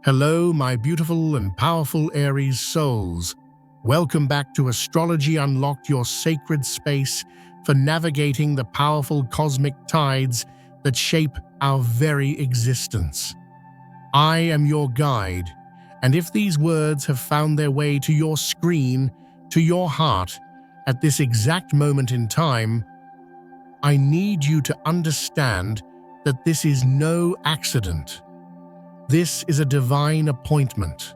Hello, my beautiful and powerful Aries souls. Welcome back to Astrology Unlocked, your sacred space for navigating the powerful cosmic tides that shape our very existence. I am your guide, and if these words have found their way to your screen, to your heart, at this exact moment in time, I need you to understand that this is no accident. This is a divine appointment.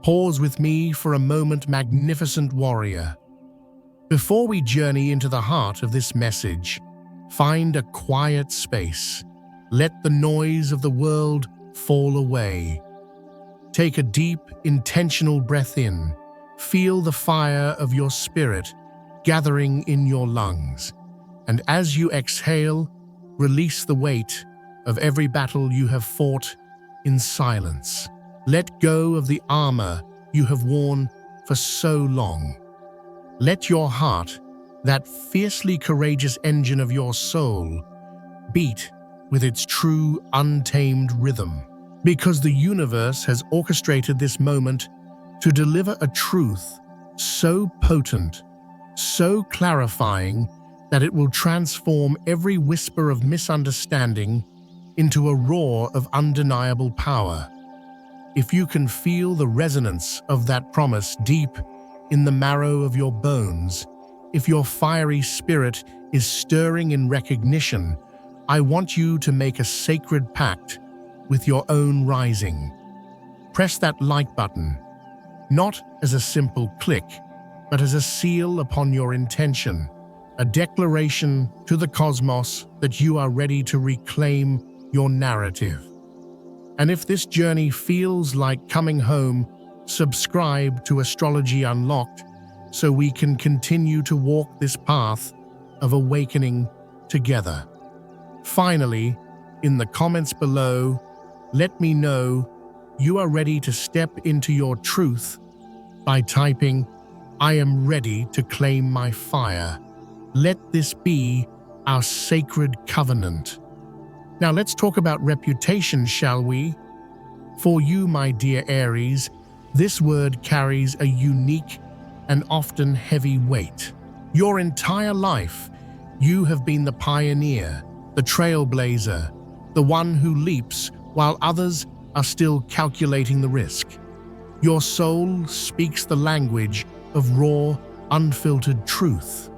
Pause with me for a moment, magnificent warrior. Before we journey into the heart of this message, find a quiet space. Let the noise of the world fall away. Take a deep, intentional breath in. Feel the fire of your spirit gathering in your lungs. And as you exhale, release the weight of every battle you have fought in silence. Let go of the armor you have worn for so long. Let your heart, that fiercely courageous engine of your soul, beat with its true, untamed rhythm. Because the universe has orchestrated this moment to deliver a truth so potent, so clarifying, that it will transform every whisper of misunderstanding into a roar of undeniable power. If you can feel the resonance of that promise deep in the marrow of your bones, if your fiery spirit is stirring in recognition, I want you to make a sacred pact with your own rising. Press that like button, not as a simple click, but as a seal upon your intention, a declaration to the cosmos that you are ready to reclaim your narrative. And if this journey feels like coming home, subscribe to Astrology Unlocked so we can continue to walk this path of awakening together. Finally, in the comments below, let me know you are ready to step into your truth by typing, "I am ready to claim my fire." Let this be our sacred covenant. Now let's talk about reputation, shall we? For you, my dear Aries, this word carries a unique and often heavy weight. Your entire life, you have been the pioneer, the trailblazer, the one who leaps while others are still calculating the risk. Your soul speaks the language of raw, unfiltered truth.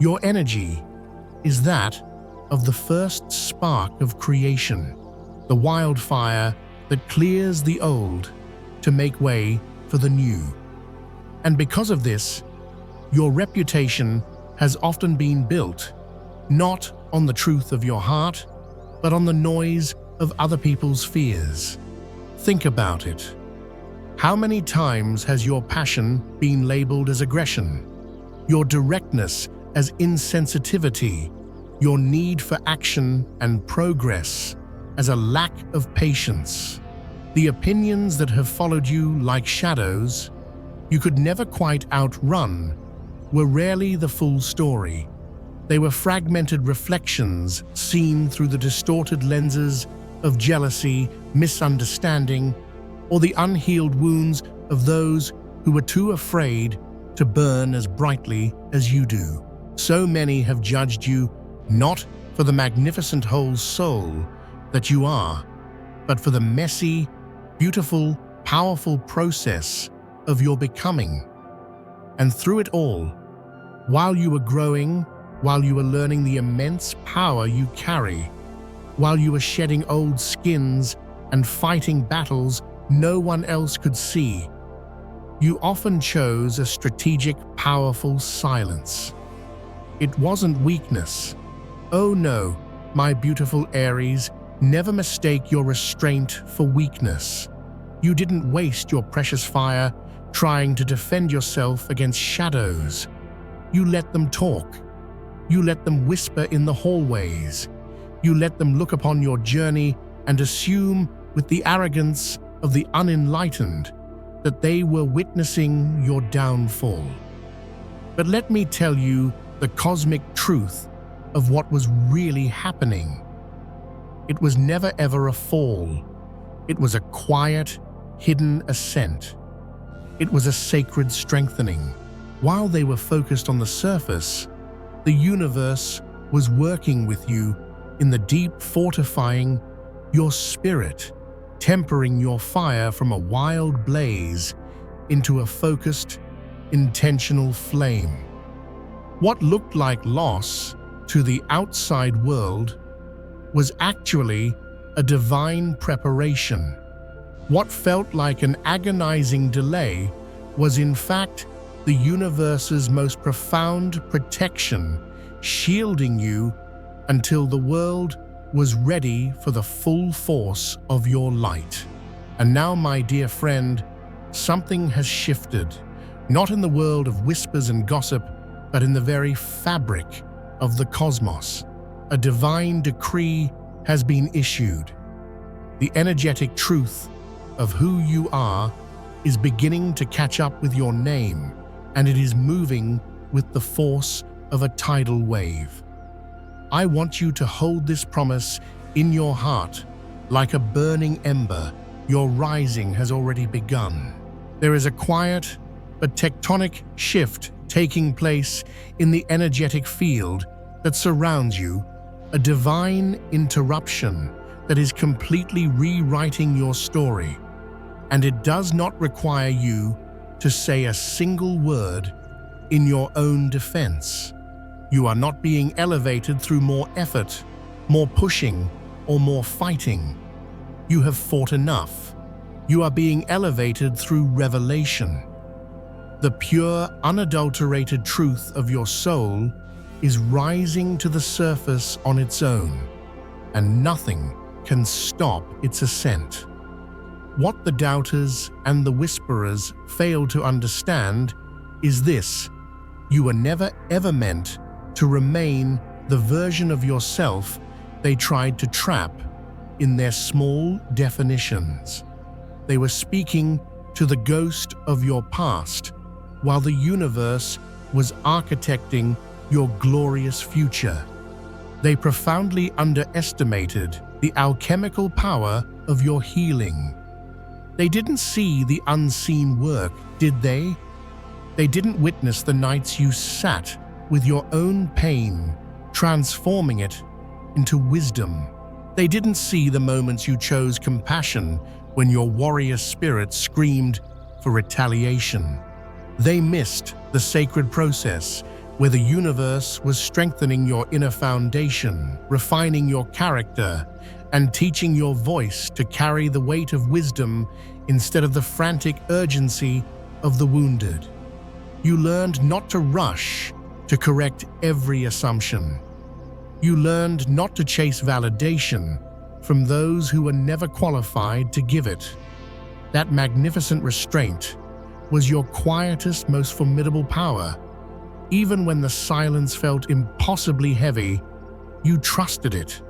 Your energy is that of the first spark of creation, the wildfire that clears the old to make way for the new. And because of this, your reputation has often been built not on the truth of your heart, but on the noise of other people's fears. Think about it. How many times has your passion been labeled as aggression, your directness as insensitivity, your need for action and progress as a lack of patience? The opinions that have followed you like shadows you could never quite outrun were rarely the full story. They were fragmented reflections seen through the distorted lenses of jealousy, misunderstanding, or the unhealed wounds of those who were too afraid to burn as brightly as you do. So many have judged you not for the magnificent whole soul that you are, but for the messy, beautiful, powerful process of your becoming. And through it all, while you were growing, while you were learning the immense power you carry, while you were shedding old skins and fighting battles no one else could see, you often chose a strategic, powerful silence. It wasn't weakness. Oh no, my beautiful Aries, never mistake your restraint for weakness. You didn't waste your precious fire trying to defend yourself against shadows. You let them talk. You let them whisper in the hallways. You let them look upon your journey and assume with the arrogance of the unenlightened that they were witnessing your downfall. But let me tell you the cosmic truth of what was really happening. It was never ever a fall. It was a quiet, hidden ascent. It was a sacred strengthening. While they were focused on the surface, the universe was working with you in the deep, fortifying your spirit, tempering your fire from a wild blaze into a focused, intentional flame. What looked like loss to the outside world was actually a divine preparation. What felt like an agonizing delay was in fact the universe's most profound protection, shielding you until the world was ready for the full force of your light. And now, my dear friend, something has shifted, not in the world of whispers and gossip, but in the very fabric of the cosmos. A divine decree has been issued. The energetic truth of who you are is beginning to catch up with your name, and it is moving with the force of a tidal wave. I want you to hold this promise in your heart. Like a burning ember, your rising has already begun. There is a quiet but tectonic shift taking place in the energetic field that surrounds you, a divine interruption that is completely rewriting your story. And it does not require you to say a single word in your own defense. You are not being elevated through more effort, more pushing, or more fighting. You have fought enough. You are being elevated through revelation. The pure, unadulterated truth of your soul is rising to the surface on its own, and nothing can stop its ascent. What the doubters and the whisperers fail to understand is this: you were never ever meant to remain the version of yourself they tried to trap in their small definitions. They were speaking to the ghost of your past, while the universe was architecting your glorious future. They profoundly underestimated the alchemical power of your healing. They didn't see the unseen work, did they? They didn't witness the nights you sat with your own pain, transforming it into wisdom. They didn't see the moments you chose compassion when your warrior spirit screamed for retaliation. They missed the sacred process where the universe was strengthening your inner foundation, refining your character, and teaching your voice to carry the weight of wisdom instead of the frantic urgency of the wounded. You learned not to rush to correct every assumption. You learned not to chase validation from those who were never qualified to give it. That magnificent restraint was your quietest, most formidable power. Even when the silence felt impossibly heavy, you trusted it.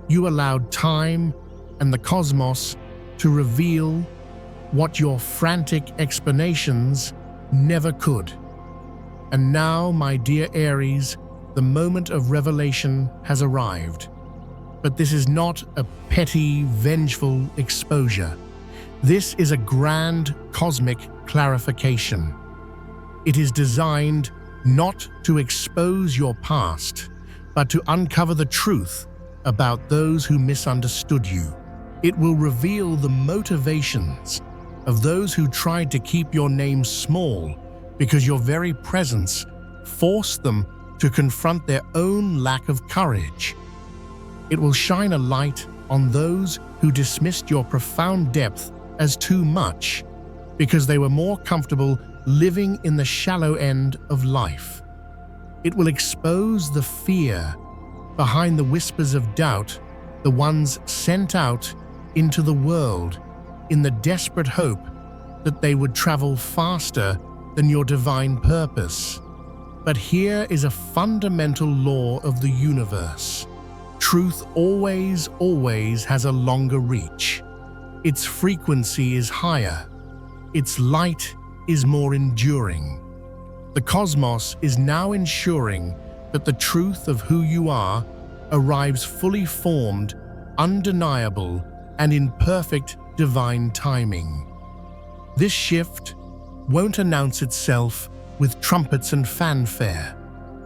You allowed time and the cosmos to reveal what your frantic explanations never could. And now, my dear Aries, the moment of revelation has arrived. But this is not a petty, vengeful exposure. This is a grand cosmic clarification. It is designed not to expose your past, but to uncover the truth about those who misunderstood you. It will reveal the motivations of those who tried to keep your name small because your very presence forced them to confront their own lack of courage. It will shine a light on those who dismissed your profound depth as too much because they were more comfortable living in the shallow end of life. It will expose the fear behind the whispers of doubt, the ones sent out into the world in the desperate hope that they would travel faster than your divine purpose. But here is a fundamental law of the universe. Truth always has a longer reach. Its frequency is higher. Its light is more enduring. The cosmos is now ensuring that the truth of who you are arrives fully formed, undeniable, and in perfect divine timing. This shift won't announce itself with trumpets and fanfare.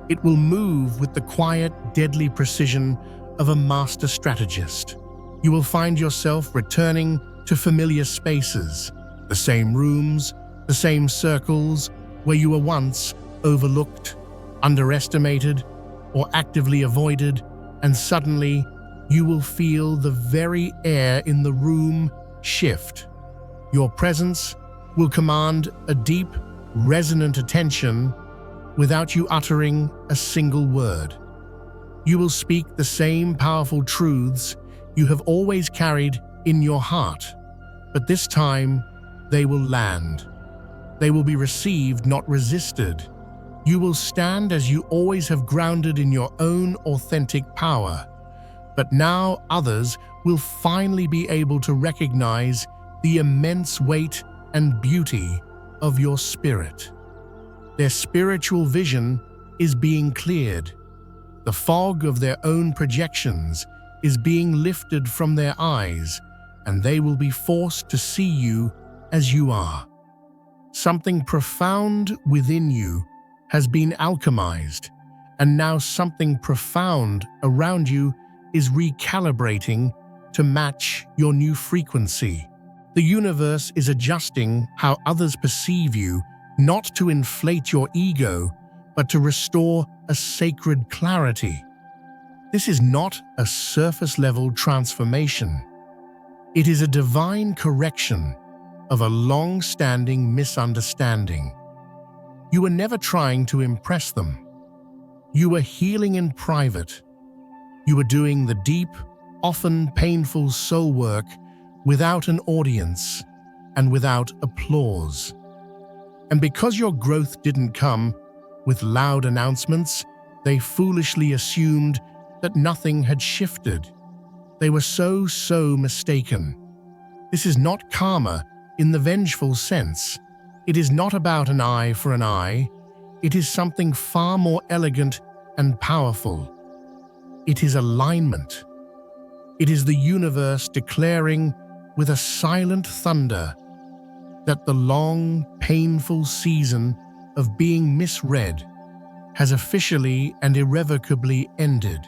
It will move with the quiet, deadly precision of a master strategist. You will find yourself returning to familiar spaces, the same rooms, the same circles where you were once overlooked, underestimated, or actively avoided, and suddenly you will feel the very air in the room shift. Your presence will command a deep, resonant attention without you uttering a single word. You will speak the same powerful truths you have always carried in your heart, but this time they will land. They will be received, not resisted. You will stand as you always have, grounded in your own authentic power. But now others will finally be able to recognize the immense weight and beauty of your spirit. Their spiritual vision is being cleared. The fog of their own projections is being lifted from their eyes, and they will be forced to see you as you are. Something profound within you has been alchemized, and now something profound around you is recalibrating to match your new frequency. The universe is adjusting how others perceive you, not to inflate your ego, but to restore a sacred clarity. This is not a surface-level transformation. It is a divine correction of a long-standing misunderstanding. You were never trying to impress them. You were healing in private. You were doing the deep, often painful soul work without an audience and without applause. And because your growth didn't come with loud announcements, they foolishly assumed that nothing had shifted. They were so mistaken. This is not karma in the vengeful sense. It is not about an eye for an eye. It is something far more elegant and powerful. It is alignment. It is the universe declaring with a silent thunder that the long, painful season of being misread has officially and irrevocably ended.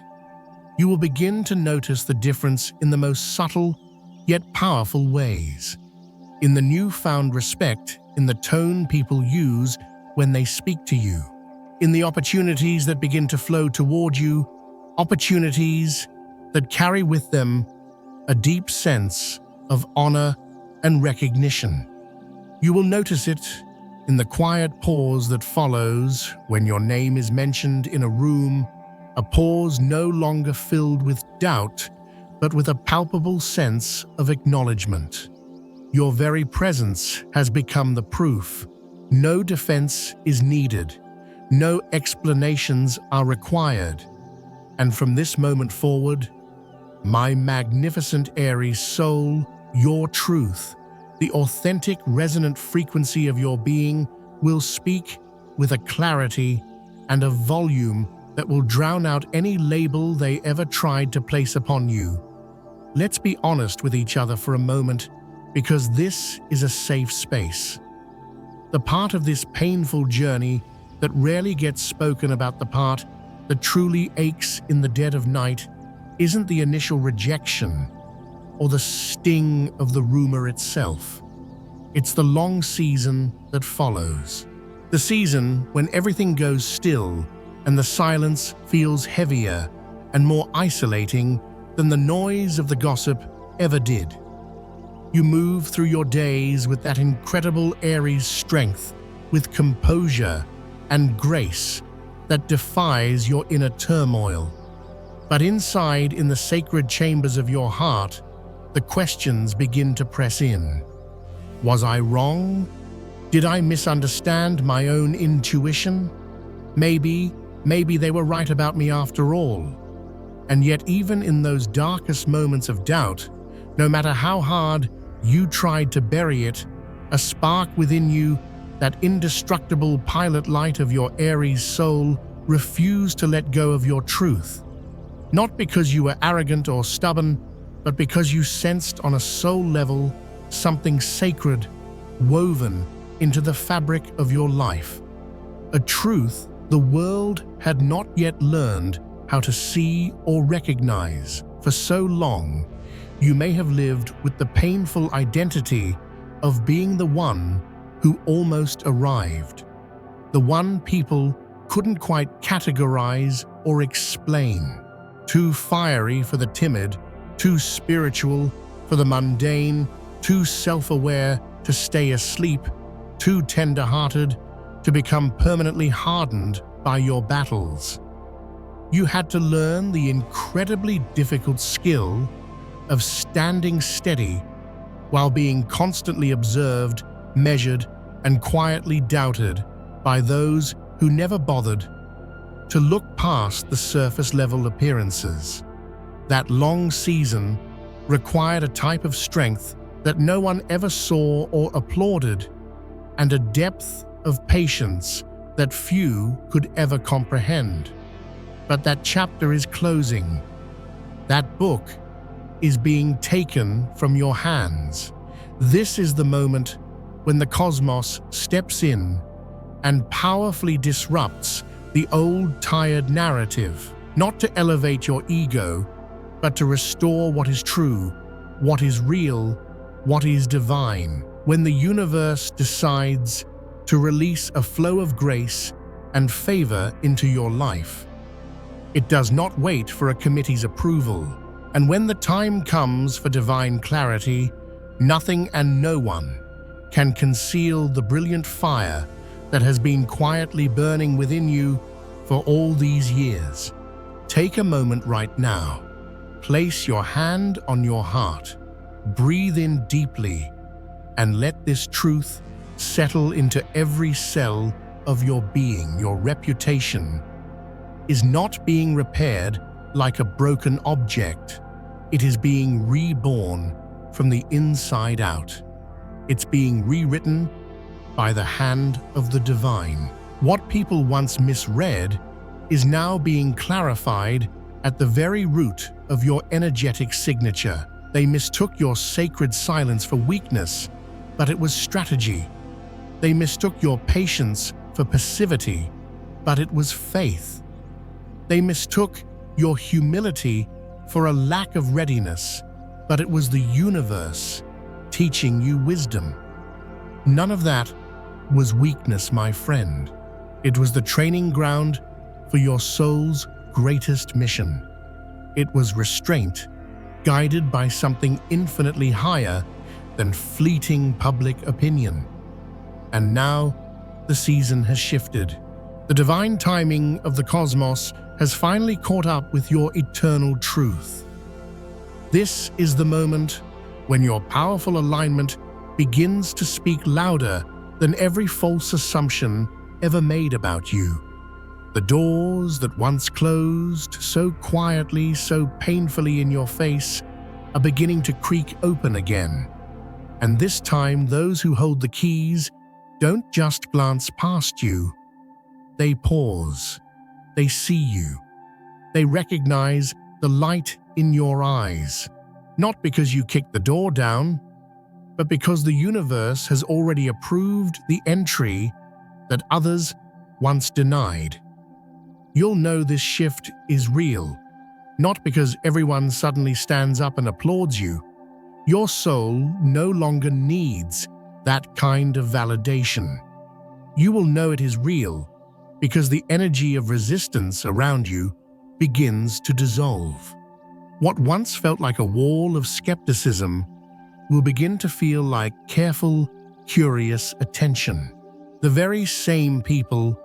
You will begin to notice the difference in the most subtle yet powerful ways, in the newfound respect in the tone people use when they speak to you, in the opportunities that begin to flow toward you, opportunities that carry with them a deep sense of honor and recognition. You will notice it in the quiet pause that follows when your name is mentioned in a room, a pause no longer filled with doubt, but with a palpable sense of acknowledgement. Your very presence has become the proof. No defense is needed. No explanations are required. And from this moment forward, my magnificent Aries soul, your truth, the authentic resonant frequency of your being will speak with a clarity and a volume that will drown out any label they ever tried to place upon you. Let's be honest with each other for a moment, because this is a safe space. The part of this painful journey that rarely gets spoken about, the part that truly aches in the dead of night, isn't the initial rejection or the sting of the rumor itself. It's the long season that follows. The season when everything goes still and the silence feels heavier and more isolating than the noise of the gossip ever did. You move through your days with that incredible Aries strength, with composure and grace that defies your inner turmoil. But inside, in the sacred chambers of your heart, the questions begin to press in. Was I wrong? Did I misunderstand my own intuition? Maybe they were right about me after all. And yet, even in those darkest moments of doubt, no matter how hard you tried to bury it, a spark within you, that indestructible pilot light of your Aries soul, refused to let go of your truth. Not because you were arrogant or stubborn, but because you sensed on a soul level something sacred woven into the fabric of your life, a truth the world had not yet learned how to see or recognize. For so long, you may have lived with the painful identity of being the one who almost arrived, the one people couldn't quite categorize or explain. Too fiery for the timid, too spiritual for the mundane, too self-aware to stay asleep, too tender-hearted to become permanently hardened by your battles. You had to learn the incredibly difficult skill of standing steady while being constantly observed, measured, and quietly doubted by those who never bothered to look past the surface-level appearances. That long season required a type of strength that no one ever saw or applauded, and a depth of patience that few could ever comprehend. But that chapter is closing. That book is being taken from your hands. This is the moment when the cosmos steps in and powerfully disrupts the old, tired narrative, not to elevate your ego, but to restore what is true, what is real, what is divine. When the universe decides to release a flow of grace and favor into your life, it does not wait for a committee's approval. And when the time comes for divine clarity, nothing and no one can conceal the brilliant fire that has been quietly burning within you for all these years. Take a moment right now. Place your hand on your heart. Breathe in deeply and let this truth settle into every cell of your being. Your reputation is not being repaired like a broken object. It is being reborn from the inside out. It's being rewritten by the hand of the divine. What people once misread is now being clarified at the very root of your energetic signature. They mistook your sacred silence for weakness, but it was strategy. They mistook your patience for passivity, but it was faith. They mistook your humility for a lack of readiness, but it was the universe teaching you wisdom. None of that was weakness, my friend. It was the training ground for your soul's greatest mission. It was restraint, guided by something infinitely higher than fleeting public opinion. And now, the season has shifted. The divine timing of the cosmos has finally caught up with your eternal truth. This is the moment when your powerful alignment begins to speak louder than every false assumption ever made about you. The doors that once closed so quietly, so painfully in your face, are beginning to creak open again. And this time, those who hold the keys don't just glance past you. They pause. They see you. They recognize the light in your eyes, not because you kicked the door down, but because the universe has already approved the entry that others once denied. You'll know this shift is real, not because everyone suddenly stands up and applauds you. Your soul no longer needs that kind of validation. You will know it is real because the energy of resistance around you begins to dissolve. What once felt like a wall of skepticism will begin to feel like careful, curious attention. The very same people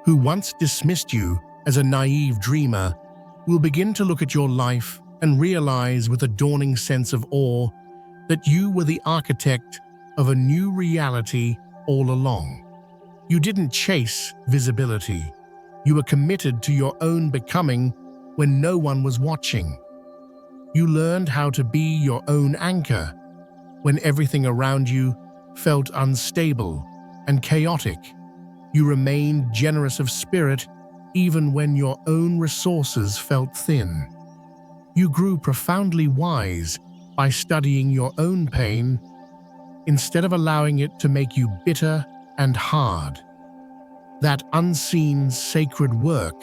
who once dismissed you as a naive dreamer will begin to look at your life and realize with a dawning sense of awe that you were the architect of a new reality all along. You didn't chase visibility. You were committed to your own becoming when no one was watching. You learned how to be your own anchor when everything around you felt unstable and chaotic. You remained generous of spirit even when your own resources felt thin. You grew profoundly wise by studying your own pain, instead of allowing it to make you bitter and hard. That unseen sacred work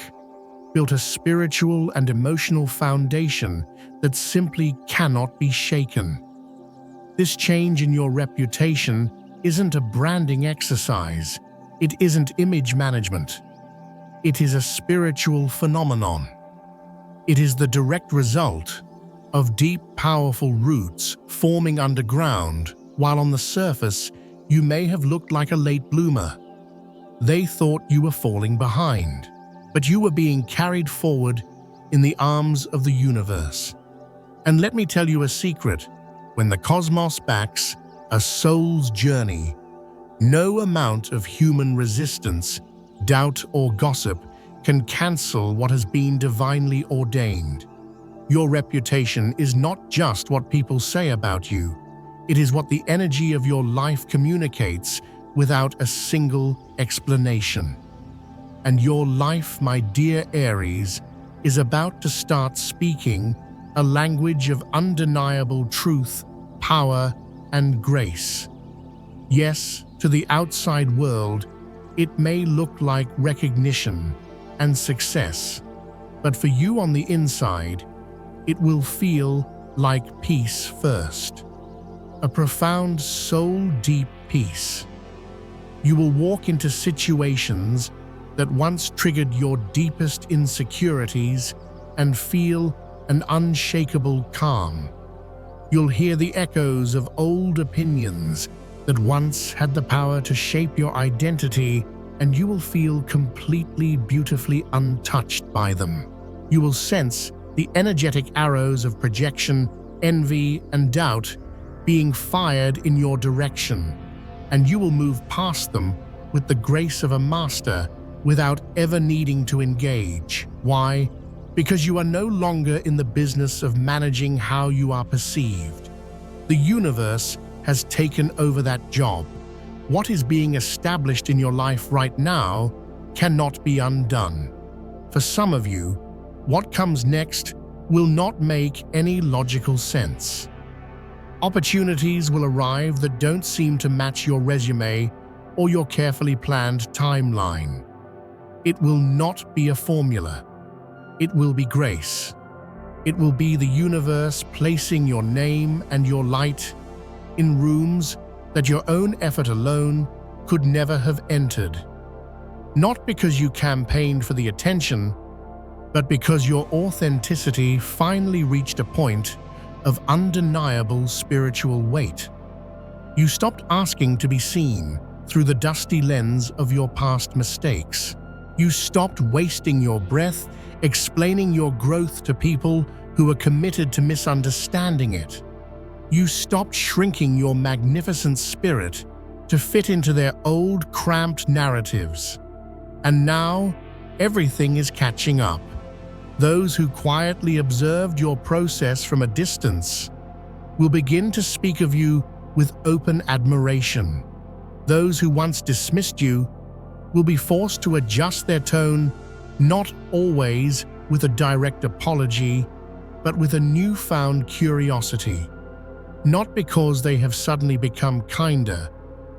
built a spiritual and emotional foundation that simply cannot be shaken. This change in your reputation isn't a branding exercise. It isn't image management. It is a spiritual phenomenon. It is the direct result of deep, powerful roots forming underground, while on the surface you may have looked like a late bloomer. They thought you were falling behind, but you were being carried forward in the arms of the universe. And let me tell you a secret: when the cosmos backs a soul's journey, no amount of human resistance, doubt, or gossip can cancel what has been divinely ordained. Your reputation is not just what people say about you. It is what the energy of your life communicates without a single explanation. And your life, my dear Aries, is about to start speaking a language of undeniable truth, power, and grace. Yes, to the outside world, it may look like recognition and success, but for you on the inside, it will feel like peace first. A profound, soul-deep peace. You will walk into situations that once triggered your deepest insecurities and feel an unshakable calm. You'll hear the echoes of old opinions that once had the power to shape your identity, and you will feel completely, beautifully untouched by them. You will sense the energetic arrows of projection, envy, and doubt being fired in your direction, and you will move past them with the grace of a master without ever needing to engage. Why? Because you are no longer in the business of managing how you are perceived. The universe has taken over that job. What is being established in your life right now cannot be undone. For some of you, what comes next will not make any logical sense. Opportunities will arrive that don't seem to match your resume or your carefully planned timeline. It will not be a formula. It will be grace. It will be the universe placing your name and your light in rooms that your own effort alone could never have entered. Not because you campaigned for the attention, but because your authenticity finally reached a point of undeniable spiritual weight. You stopped asking to be seen through the dusty lens of your past mistakes. You stopped wasting your breath explaining your growth to people who were committed to misunderstanding it. You stopped shrinking your magnificent spirit to fit into their old, cramped narratives. And now, everything is catching up. Those who quietly observed your process from a distance will begin to speak of you with open admiration. Those who once dismissed you will be forced to adjust their tone, not always with a direct apology, but with a newfound curiosity. Not because they have suddenly become kinder,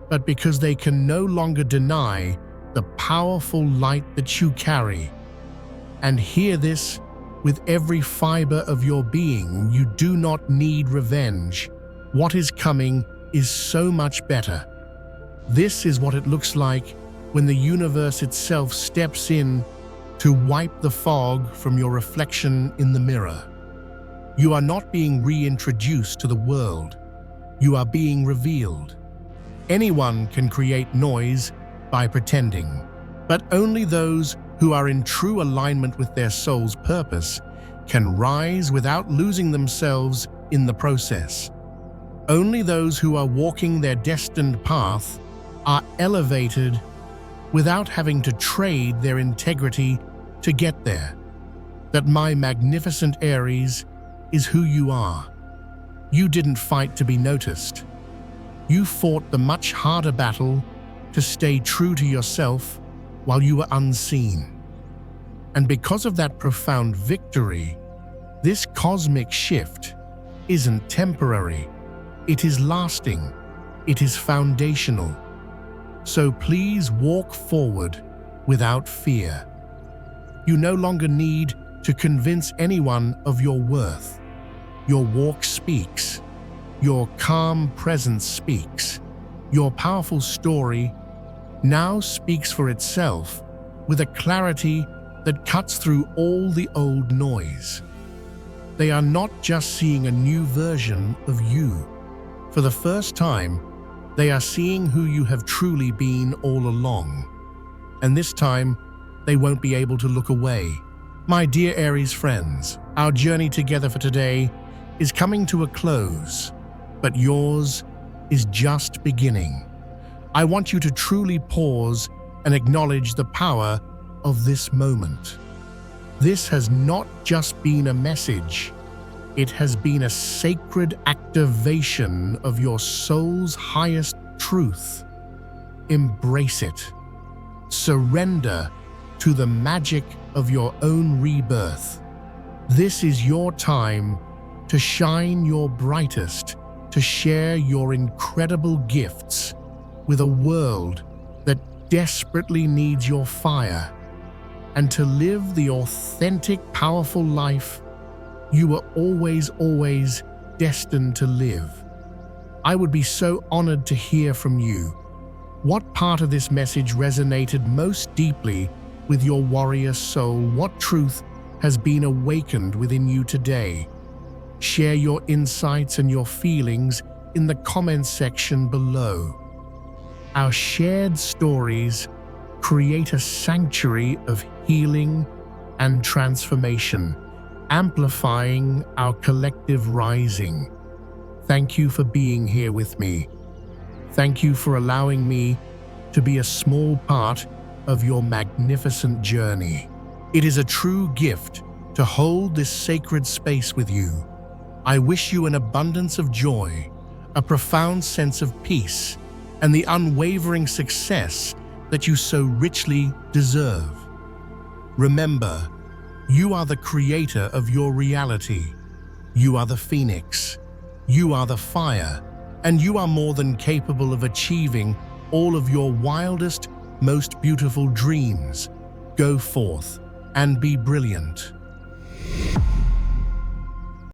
but because they can no longer deny the powerful light that you carry. And hear this with every fiber of your being: you do not need revenge. What is coming is so much better. This is what it looks like when the universe itself steps in to wipe the fog from your reflection in the mirror. You are not being reintroduced to the world. You are being revealed. Anyone can create noise by pretending, but only those who are in true alignment with their soul's purpose can rise without losing themselves in the process. Only those who are walking their destined path are elevated without having to trade their integrity to get there. That, my magnificent Aries, is who you are. You didn't fight to be noticed. You fought the much harder battle to stay true to yourself while you were unseen. And because of that profound victory, this cosmic shift isn't temporary, it is lasting. It is foundational. So please walk forward without fear. You no longer need to convince anyone of your worth. Your walk speaks. Your calm presence speaks. Your powerful story now speaks for itself with a clarity that cuts through all the old noise. They are not just seeing a new version of you. For the first time, they are seeing who you have truly been all along. And this time, they won't be able to look away. My dear Aries friends, our journey together for today is coming to a close, but yours is just beginning. I want you to truly pause and acknowledge the power of this moment. This has not just been a message. It has been a sacred activation of your soul's highest truth. Embrace it. Surrender to the magic of your own rebirth. This is your time to shine your brightest, to share your incredible gifts with a world that desperately needs your fire, and to live the authentic, powerful life you were always destined to live. I would be so honored to hear from you. What part of this message resonated most deeply with your warrior soul? What truth has been awakened within you today? Share your insights and your feelings in the comments section below. Our shared stories create a sanctuary of healing and transformation, amplifying our collective rising. Thank you for being here with me. Thank you for allowing me to be a small part of your magnificent journey. It is a true gift to hold this sacred space with you. I wish you an abundance of joy, a profound sense of peace, and the unwavering success that you so richly deserve. Remember, you are the creator of your reality. You are the phoenix. You are the fire. And you are more than capable of achieving all of your wildest, most beautiful dreams. Go forth and be brilliant.